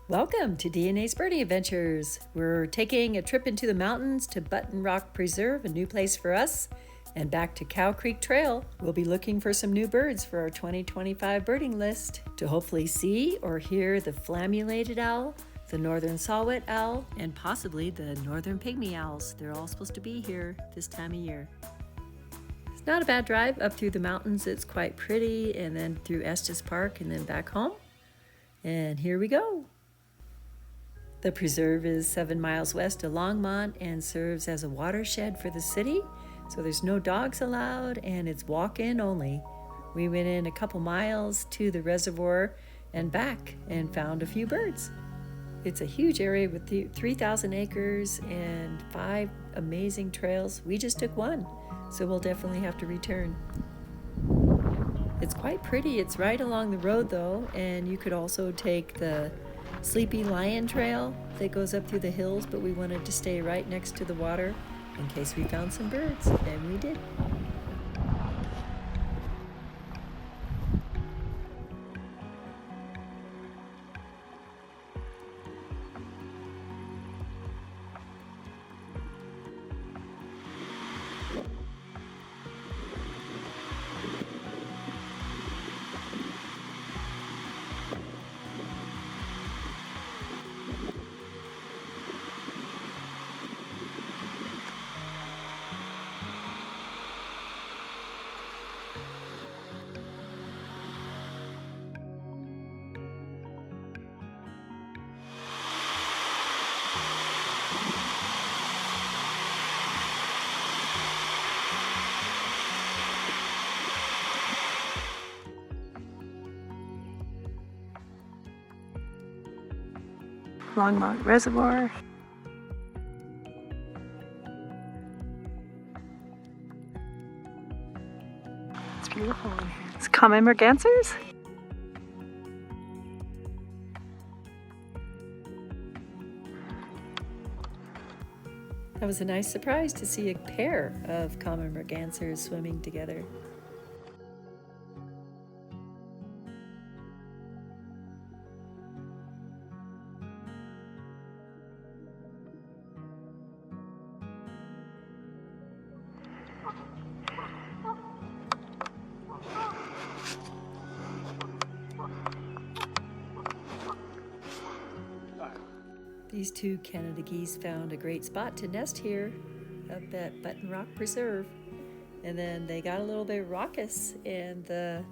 Welcome to DNA's Birding Adventures. We're taking a trip into the mountains to Button Rock Preserve, a new place for us, and back to Cow Creek Trail. We'll be looking for some new birds for our 2025 birding list to hopefully see or hear the flammulated owl, the northern saw-whet owl, and possibly the northern pygmy owls. They're all supposed to be here this time of year. It's not a bad drive up through the mountains. It's quite pretty, and then through Estes Park and then back home. And here we go. The preserve is 7 miles west of Longmont and serves as a watershed for the city, so there's no dogs allowed and it's walk-in only. We went in a couple miles to the reservoir and back and found a few birds. It's a huge area with 3,000 acres and 5 amazing trails. We just took one, so we'll definitely have to return. It's quite pretty. It's right along the road though, and you could also take the Sleepy Lion Trail that goes up through the hills, but we wanted to stay right next to the water in case we found some birds, and we did. Longmont Reservoir. It's beautiful in here. It's common mergansers. That was a nice surprise to see a pair of common mergansers swimming together. These two Canada geese found a great spot to nest here up at Button Rock Preserve. And then they got a little bit raucous and the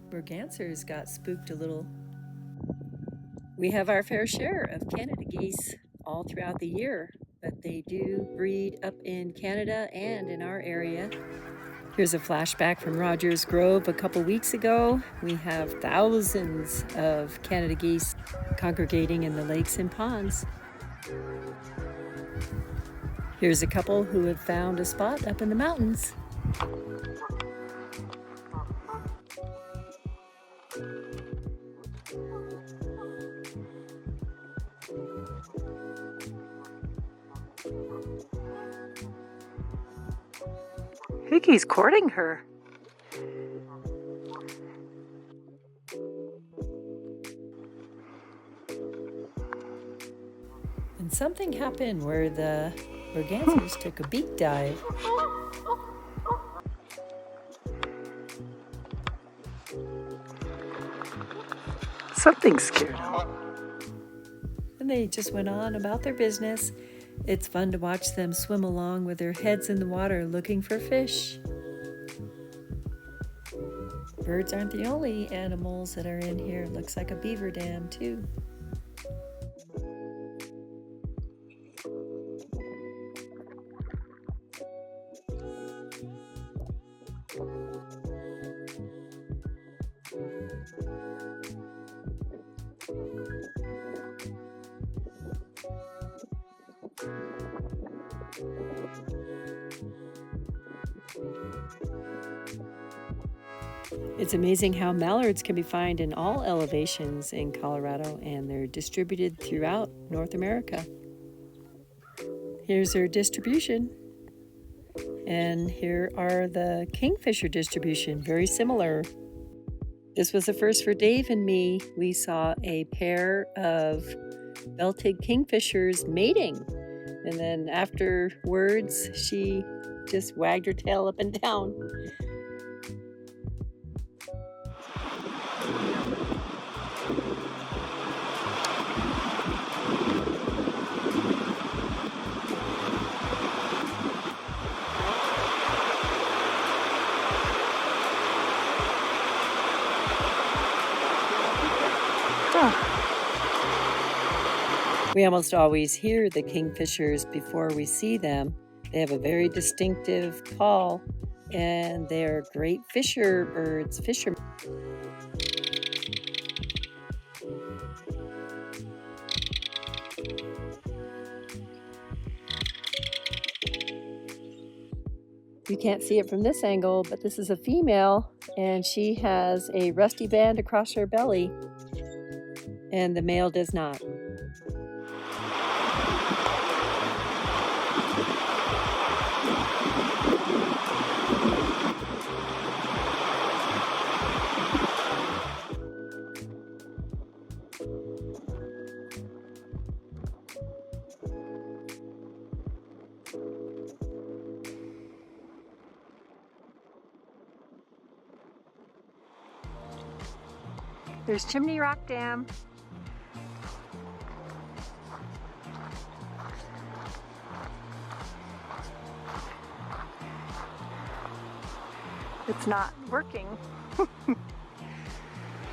mergansers got spooked a little. We have our fair share of Canada geese all throughout the year, but they do breed up in Canada and in our area. Here's a flashback from Rogers Grove a couple weeks ago. We have thousands of Canada geese congregating in the lakes and ponds. Here's a couple who have found a spot up in the mountains. I think he's courting her. And something happened where the mergansers took a beak dive. Something scared him. And they just went on about their business. It's fun to watch them swim along with their heads in the water looking for fish. Birds aren't the only animals that are in here. It looks like a beaver dam too. It's amazing how mallards can be found in all elevations in Colorado, and they're distributed throughout North America. Here's their distribution. And here are the kingfisher distribution, very similar. This was a first for Dave and me. We saw a pair of belted kingfishers mating. And then afterwards, she just wagged her tail up and down. We almost always hear the kingfishers before we see them. They have a very distinctive call, and they're great fisher birds. You can't see it from this angle, but this is a female, and she has a rusty band across her belly, and the male does not. There's Chimney Rock Dam. It's not working.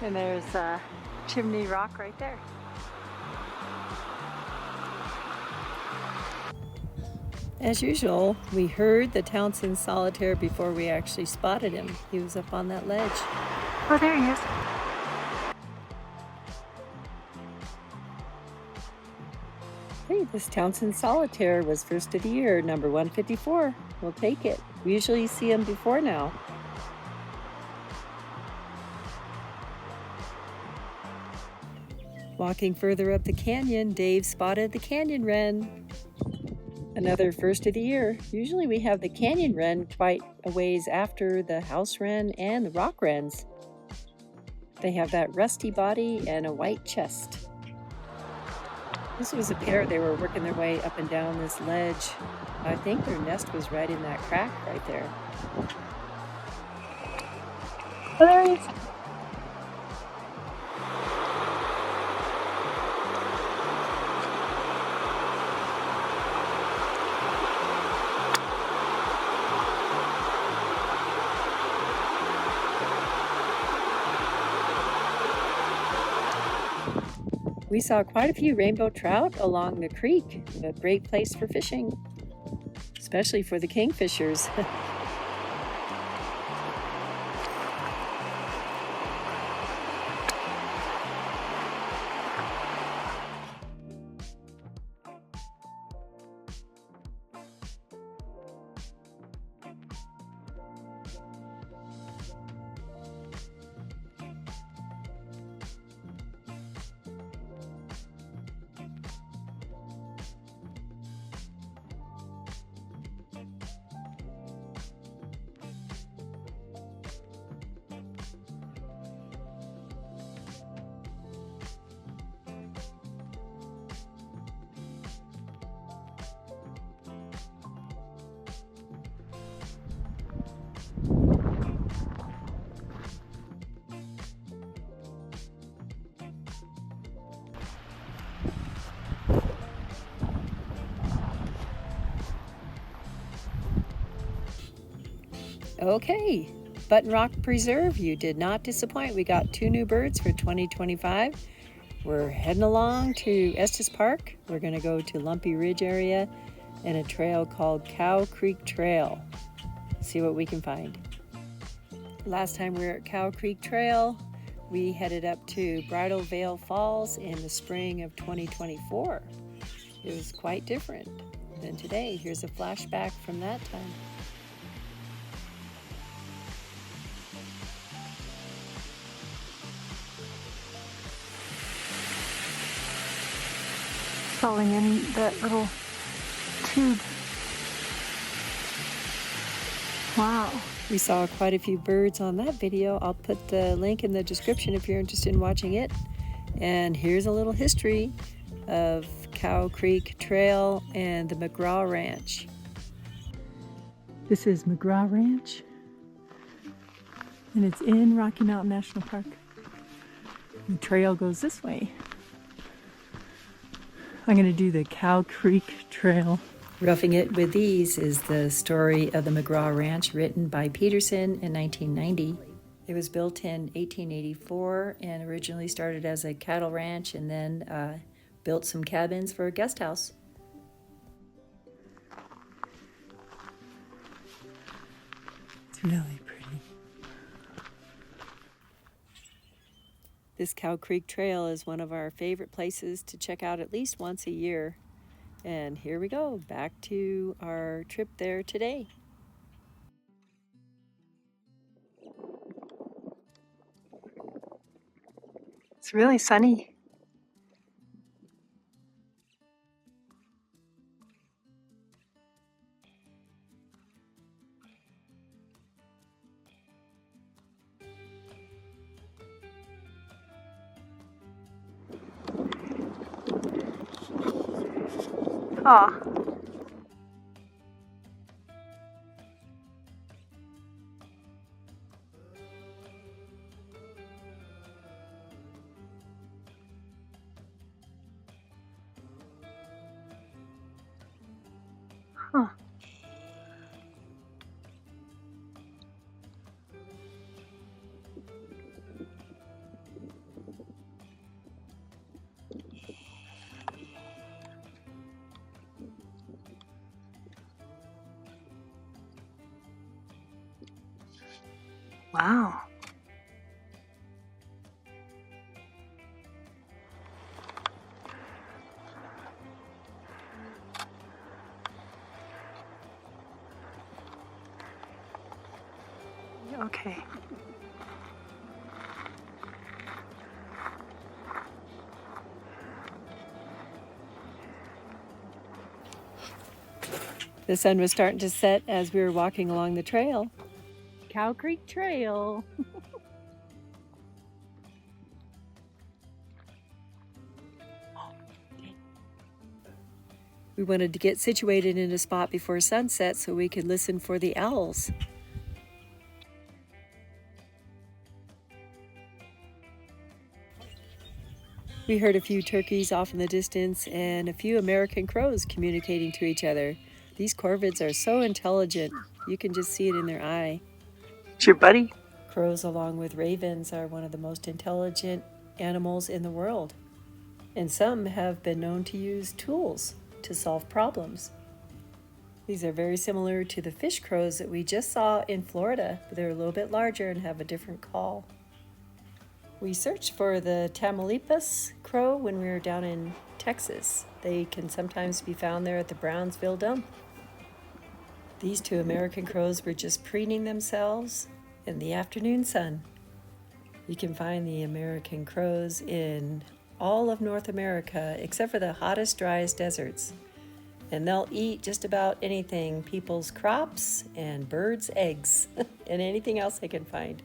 And there's Chimney Rock right there. As usual, we heard the Townsend solitaire before we actually spotted him. He was up on that ledge. Oh, there he is. Hey, this Townsend solitaire was first of the year, number 154. We'll take it. We usually see him before now. Walking further up the canyon, Dave spotted the canyon wren. Another first of the year. Usually we have the canyon wren quite a ways after the house wren and the rock wrens. They have that rusty body and a white chest. This was a pair. They were working their way up and down this ledge. I think their nest was right in that crack right there. Oh, there he is. We saw quite a few rainbow trout along the creek. A great place for fishing, especially for the kingfishers. Okay, Button Rock Preserve, you did not disappoint. We got 2 new birds for 2025. We're heading along to Estes Park. We're going to go to Lumpy Ridge area and a trail called Cow Creek Trail. See what we can find. Last time we were at Cow Creek Trail, we headed up to Bridal Veil Falls in the spring of 2024. It was quite different than today. Here's a flashback from that time. Falling in that little tube. Wow. We saw quite a few birds on that video. I'll put the link in the description if you're interested in watching it. And here's a little history. of Cow Creek Trail and the McGraw Ranch. This is McGraw Ranch, and it's in Rocky Mountain National Park. The trail goes this way. I'm going to do the Cow Creek Trail. Roughing It with These is the story of the McGraw Ranch, written by Peterson in 1990. It was built in 1884 and originally started as a cattle ranch, and then built some cabins for a guest house. It's really pretty. This Cow Creek Trail is one of our favorite places to check out at least once a year. And here we go, back to our trip there today. It's really sunny. Aw. Huh. Wow. Okay. The sun was starting to set as we were walking along the trail. Cow Creek Trail. We wanted to get situated in a spot before sunset so we could listen for the owls. We heard a few turkeys off in the distance and a few American crows communicating to each other. These corvids are so intelligent, you can just see it in their eye. It's your buddy? Crows, along with ravens, are one of the most intelligent animals in the world. And some have been known to use tools to solve problems. These are very similar to the fish crows that we just saw in Florida, but they're a little bit larger and have a different call. We searched for the Tamaulipas crow when we were down in Texas. They can sometimes be found there at the Brownsville dump. These two American crows were just preening themselves in the afternoon sun. You can find the American crows in all of North America except for the hottest, driest deserts. And they'll eat just about anything, people's crops and birds' eggs and anything else they can find.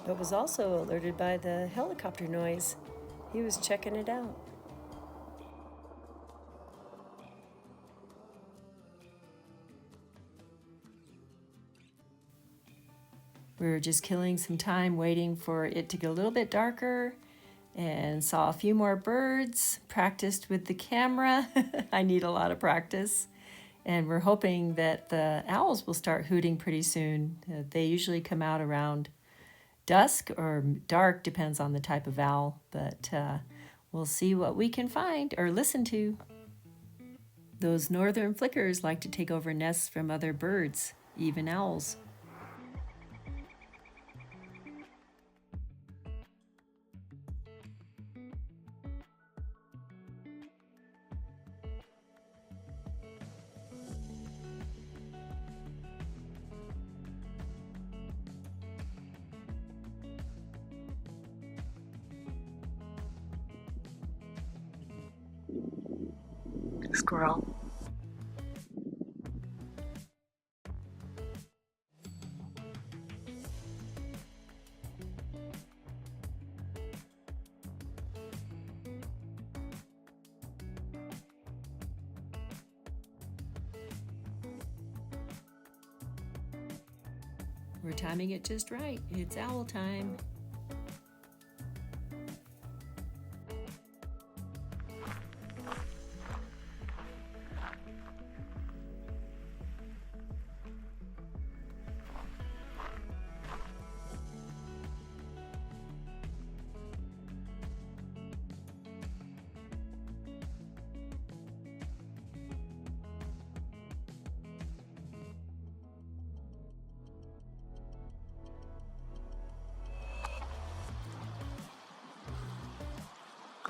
But was also alerted by the helicopter noise. He was checking it out. We were just killing some time waiting for it to get a little bit darker and saw a few more birds, practiced with the camera. I need a lot of practice. And we're hoping that the owls will start hooting pretty soon. They usually come out around dusk or dark, depends on the type of owl, but we'll see what we can find or listen to. Those northern flickers like to take over nests from other birds, even owls. squirrel. We're timing it just right. It's owl time.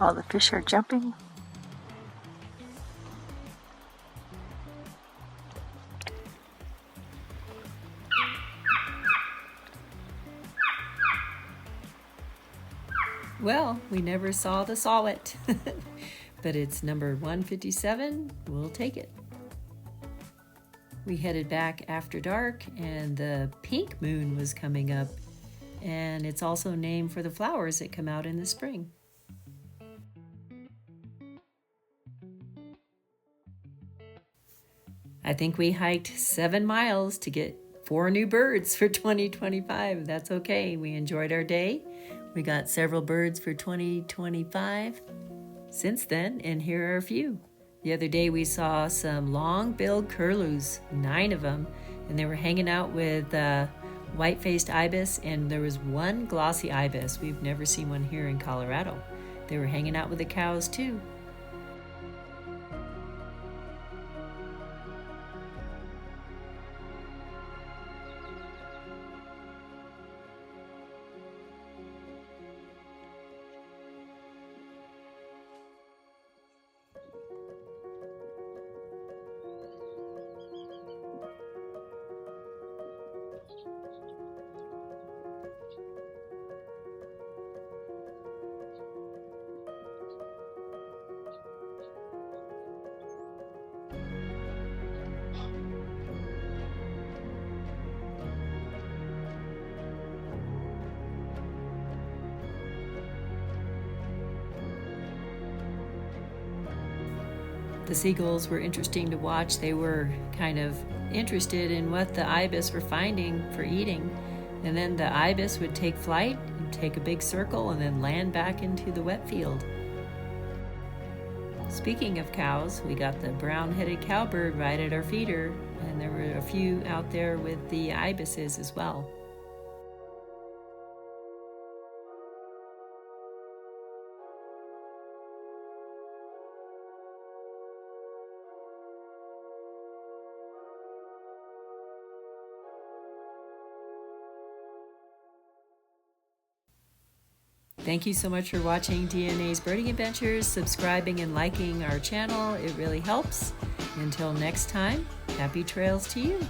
All the fish are jumping. Well, we never saw the sawet, but it's number 157. We'll take it. We headed back after dark, and the pink moon was coming up, and it's also named for the flowers that come out in the spring. I think we hiked 7 miles to get 4 new birds for 2025. That's okay. We enjoyed our day. We got several birds for 2025 since then, and here are a few. The other day we saw some long-billed curlews, 9 of them, and they were hanging out with white-faced ibis, and there was one glossy ibis. We've never seen one here in Colorado. They were hanging out with the cows too. The seagulls were interesting to watch. They were kind of interested in what the ibis were finding for eating. And then the ibis would take flight and take a big circle and then land back into the wet field. Speaking of cows, we got the brown-headed cowbird right at our feeder, and there were a few out there with the ibises as well. Thank you so much for watching DNA's Birding Adventures, subscribing and liking our channel. It really helps. Until next time, happy trails to you.